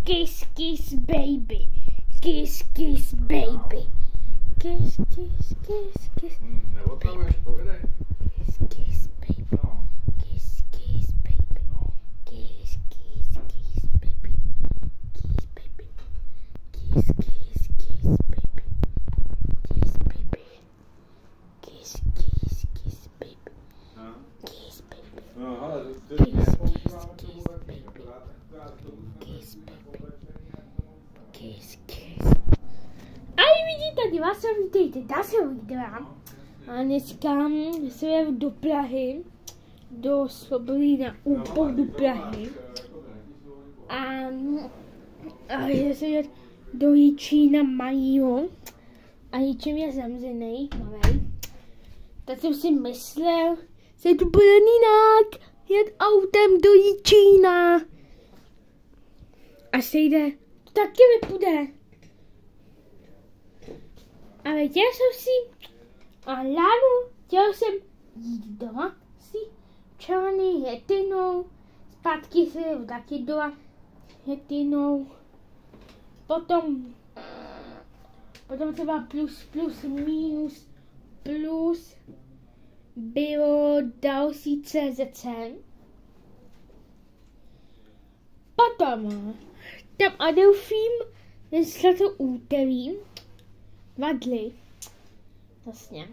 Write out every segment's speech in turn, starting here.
Kiss, kiss, baby. Kiss, kiss, baby. Kiss, kiss, kiss, kiss. Neotravuješ, povědej. Kiss, kiss, baby. Kiss, kiss, baby. Kiss, kiss, kiss, baby. Kiss, baby. Kiss, kiss, kiss, baby. Kiss, baby. Kiss, kiss, kiss, baby. Kiss, baby. Kiss, kiss, kiss, baby. Kiss, baby. Kiss, kiss. A vidíte, diváci, vítejte, já jsem Vídra. A dneska se jedu do Prahy, do Sloborína, u Prahy. A já se jedu do Jičína malýho. A Jičín je zamřený, malej. Tak jsem si myslel, že to bude jinak, jet autem do Jičína. A se jde, to taky nepůjde. Ale chtěl jsem si, a ráno chtěl jsem jít doma si černý jetinou, zpátky se jdu taky doma jetinou, potom třeba plus, minus, plus bylo další CZC. Potom tam Adelfím dneska to úterý, 2 dny, vlastně.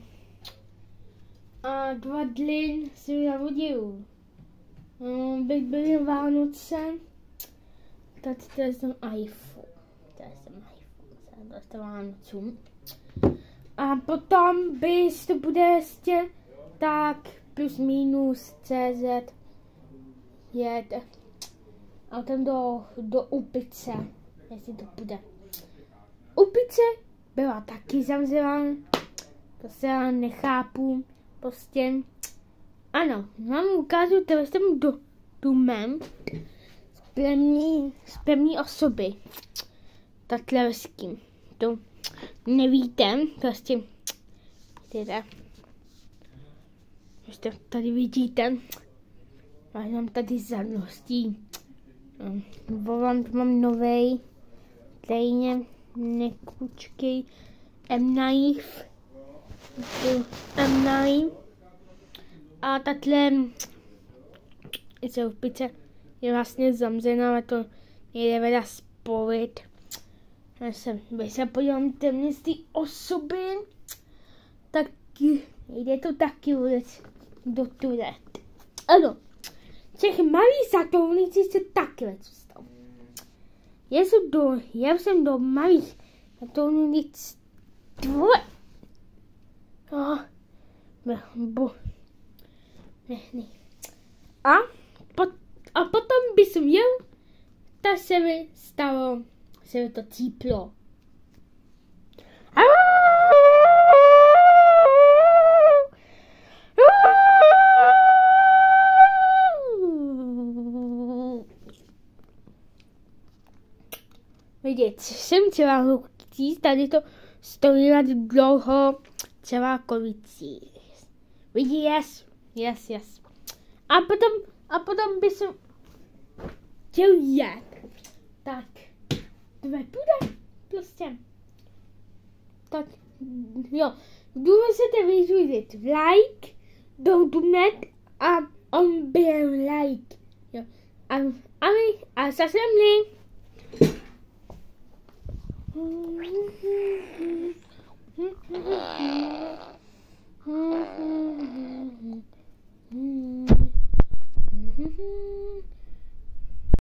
A 2 dny si navodil. Byly Vánoce, tak to je ten iPhone. To je Vánocům. A potom bys to bude ještě tak plus minus CZ jet a tam do Úpice, jestli to bude. Úpice byla taky zavřená, to se já nechápu, prostě. Ano, vám ukážu telefon do dokument z první osoby. Tatlevský. To nevíte, prostě. Teda. Ještě tady vidíte. Mám tady zadností. Volám, mám novej. Stejně nekučkej. M9. A takhle Úpice je vlastně zamřená, ale to nejde veda spojit. Když se podívám téměř ty osoby, tak jde to taky vůbec do Turet. Ano, těch malých satovnicí se taky něco stalo. Já jsem do malých satovnic a potom by jsem jel, tak se mi stalo, se mi to cíplo. Vidět, jsem celá hluchcí, tady to stojí dlouho, celá kolicí. Vidí, yes. A potom by jsem chtěl jet. Tak, to nepůjde, prostě. Tak, jo, důležité vyzvědět like, dokument a on byl like. Jo, a zase mny.